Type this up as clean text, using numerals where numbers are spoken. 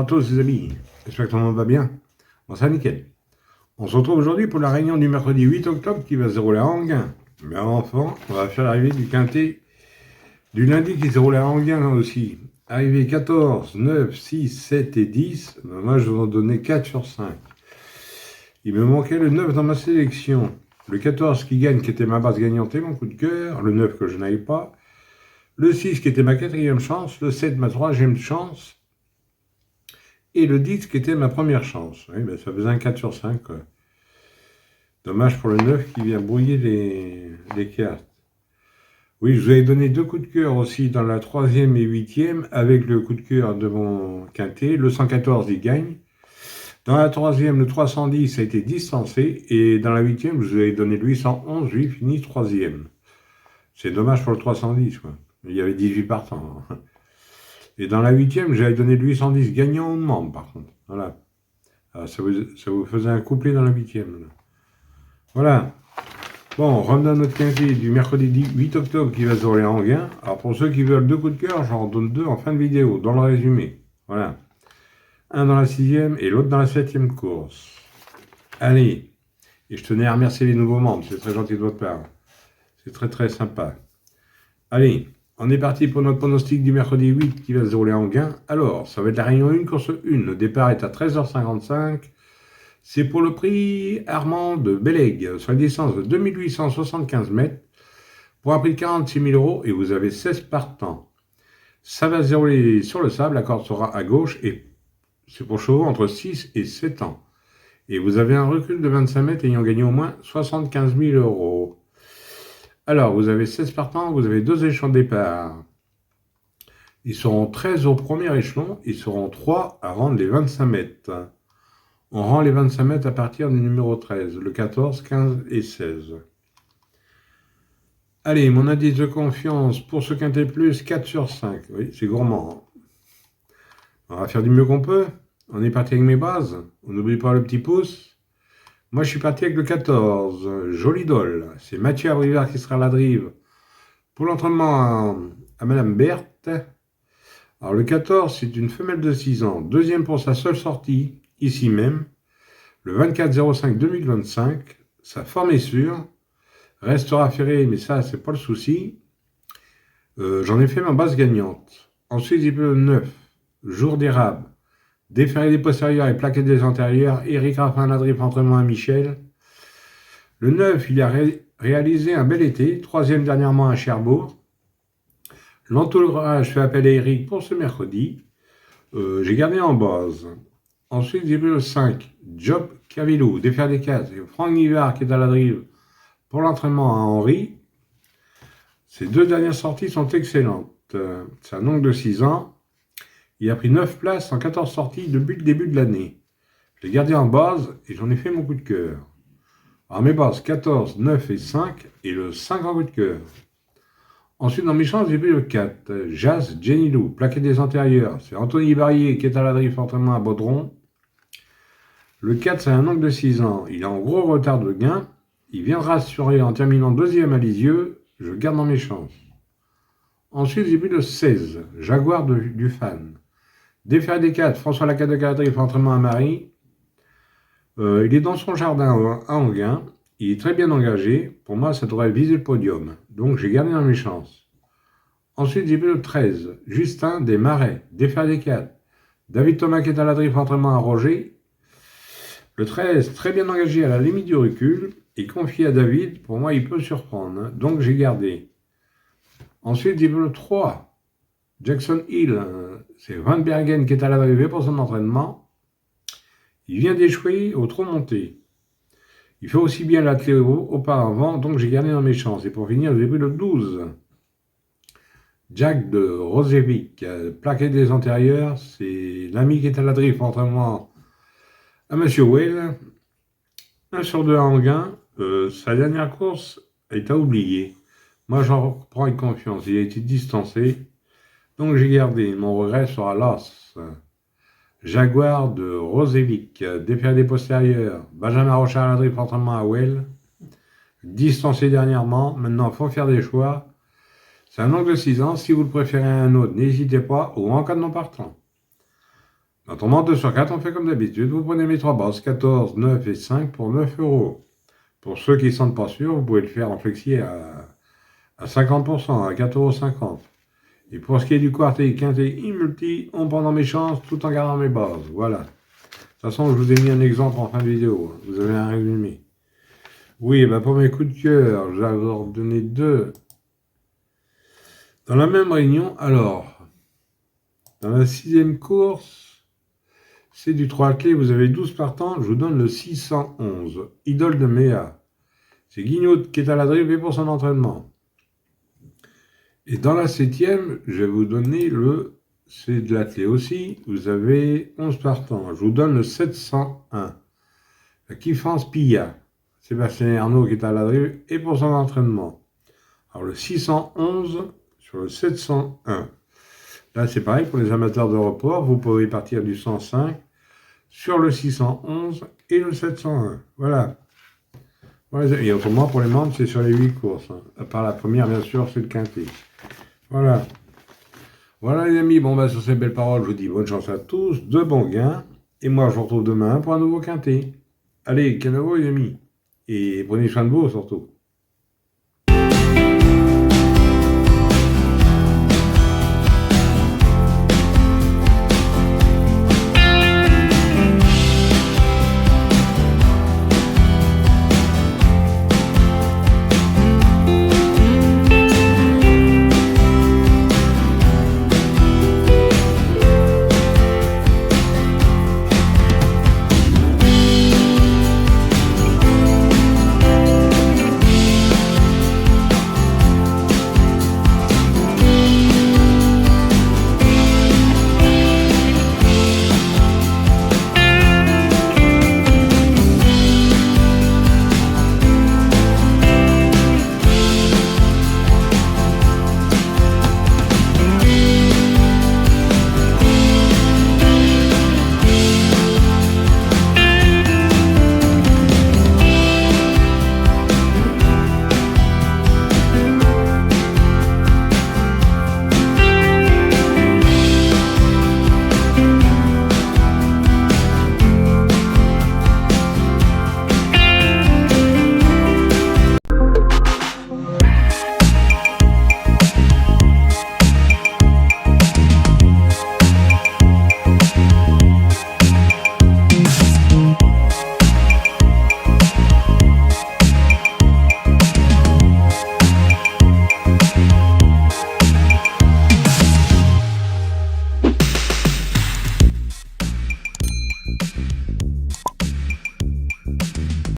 tous les amis, j'espère que tout le monde va bien. Bon, ça nickel. On se retrouve aujourd'hui pour la réunion du mercredi 8 octobre qui va se dérouler à Enghien. Mais enfin, on va faire l'arrivée du quintet du lundi qui se déroule à Enghien aussi. Arrivé 14, 9, 6, 7 et 10. Ben moi, je vais en donner 4 sur 5. Il me manquait le 9 dans ma sélection. Le 14 qui gagne, qui était ma base gagnante et mon coup de cœur. Le 9 que je n'avais pas. Le 6 qui était ma quatrième chance. Le 7 ma troisième chance. Et le 10 qui était ma première chance. Oui, ben ça faisait un 4 sur 5. Quoi. Dommage pour le 9 qui vient brouiller les cartes. Oui, je vous avais donné 2 coups de cœur aussi dans la 3e et 8e avec le coup de cœur de mon quintet. Le 114, il gagne. Dans la 3e, le 310 a été distancé. Et dans la 8e, je vous avais donné le 811, lui finit 3e. C'est dommage pour le 310. Quoi. Il y avait 18 partants. Et dans la 8e, j'avais donné le 810 gagnant ou membre, par contre. Voilà. Alors, ça vous faisait un couplet dans la 8e. Là. Voilà. Bon, on rentre dans notre quintet du mercredi 8 octobre qui va se dérouler à Enghien. Alors, pour ceux qui veulent 2 coups de cœur, j'en donne 2 en fin de vidéo, dans le résumé. Voilà. Un dans la 6e et l'autre dans la 7e course. Allez. Et je tenais à remercier les nouveaux membres. C'est très gentil de votre part. C'est très très sympa. Allez. On est parti pour notre pronostic du mercredi 8 qui va se dérouler à Enghien. Alors, ça va être la réunion 1, course 1. Le départ est à 13h55. C'est pour le prix Armand de Bellègue, sur une distance de 2875 mètres, pour un prix de 46 000 € et vous avez 16 partants. Ça va se dérouler sur le sable, la corde sera à gauche et c'est pour chevaux entre 6 et 7 ans. Et vous avez un recul de 25 mètres ayant gagné au moins 75 000 €. Alors, vous avez 16 partants, vous avez 2 échelons de départ. Ils seront 13 au premier échelon, ils seront 3 à rendre les 25 mètres. On rend les 25 mètres à partir du numéro 13, le 14, 15 et 16. Allez, mon indice de confiance pour ce quintet plus, 4 sur 5. Oui, c'est gourmand. On va faire du mieux qu'on peut. On est parti avec mes bases. On n'oublie pas le petit pouce. Moi, je suis parti avec le 14, Jolie Doll. C'est Mathieu Abrivard qui sera à la drive pour l'entraînement à Madame Berthe. Alors, le 14, c'est une femelle de 6 ans. Deuxième pour sa seule sortie, ici même. Le 24-05-2025. Sa forme est sûre. Restera ferré, mais ça, c'est pas le souci. J'en ai fait ma base gagnante. Ensuite, j'ai pris le 9, Jour d'érable. Déferré des postérieurs et plaqué des antérieurs, Eric Raffin Ladrif entraînement à Michel. Le 9, il a réalisé un bel été, 3e dernièrement à Cherbourg. L'entourage fait appel à Eric pour ce mercredi. J'ai gardé en base. Ensuite, j'ai pris le 5, Job Cavilou, déferré des 4, et Franck Nivard qui est à la drive pour l'entraînement à Henri. Ces 2 dernières sorties sont excellentes. C'est un oncle de 6 ans. Il a pris 9 places en 14 sorties depuis le début de l'année. Je l'ai gardé en base et j'en ai fait mon coup de cœur. Alors mes bases 14, 9 et 5 et le 5 en coup de cœur. Ensuite dans mes chances j'ai pris le 4, Jazz Jenny Lou, plaqué des antérieurs. C'est Anthony Barrier qui est à la drive entraînement à Baudron. Le 4 c'est un oncle de 6 ans. Il est en gros retard de gain. Il viendra assurer en terminant 2e à Lisieux. Je le garde dans mes chances. Ensuite j'ai pris le 16, Jaguar du fan. Déferré des 4, François Lacade de Cadriff, entraînement à Marie. Il est dans son jardin à Enghien. Il est très bien engagé. Pour moi, ça devrait viser le podium. Donc, j'ai gardé dans mes chances. Ensuite, j'ai pris le 13, Justin des Marais. Déferré des 4. David Thomas qui est à la drift, entraînement à Roger. Le 13, très bien engagé à la limite du recul. Et confié à David. Pour moi, il peut surprendre. Hein. Donc, j'ai gardé. Ensuite, j'ai pris le 3. Jackson Hill, c'est Van Bergen qui est à l'arrivée pour son entraînement. Il vient d'échouer au trot monté. Il fait aussi bien l'athlé auparavant, donc j'ai gardé dans mes chances. Et pour finir, j'ai pris le 12. Jack de Rosevic, plaqué des antérieurs. C'est l'ami qui est à la drift entraînement à Monsieur Well. 1 sur 2 à Enghien. Sa dernière course est à oublier. Moi, j'en reprends avec confiance. Il a été distancé. Donc j'ai gardé, mon regret sera l'os. Jaguar de Rosevic, déferré des postérieurs, Benjamin Rochard à la drift entraînement à Well, distancé dernièrement, maintenant il faut faire des choix. C'est un oncle de 6 ans, si vous le préférez à un autre, n'hésitez pas, ou en cas de non partant. Quand on monte 2 sur 4, on fait comme d'habitude. Vous prenez mes 3 bases, 14, 9 et 5 pour 9 euros. Pour ceux qui ne sont pas sûrs, vous pouvez le faire en flexi à 50%, à 4,50 euros. Et pour ce qui est du quarté, quinté et multi, on prend dans mes chances tout en gardant mes bases. Voilà. De toute façon, je vous ai mis un exemple en fin de vidéo. Vous avez un résumé. Oui, ben pour mes coups de cœur, j'avais ordonné 2. Dans la même réunion, alors, dans la 6e course, c'est du 3 clés, vous avez 12 partants, je vous donne le 611, idole de Méa. C'est Guignot qui est à la drivée pour son entraînement. Et dans la 7e, je vais vous donner c'est de la clé aussi, vous avez 11 partants. Je vous donne le 701. La Kiffance Pilla. Sébastien Arnaud qui est à la drive et pour son entraînement. Alors le 611 sur le 701. Là c'est pareil pour les amateurs de report, vous pouvez partir du 105 sur le 611 et le 701. Voilà. Et autrement pour les membres c'est sur les 8 courses. À part la première bien sûr c'est le quintet. Voilà. Voilà les amis, bon sur ces belles paroles, je vous dis bonne chance à tous, de bons gains, et moi je vous retrouve demain pour un nouveau quintet. Allez, canavo les amis, et prenez soin de vous surtout.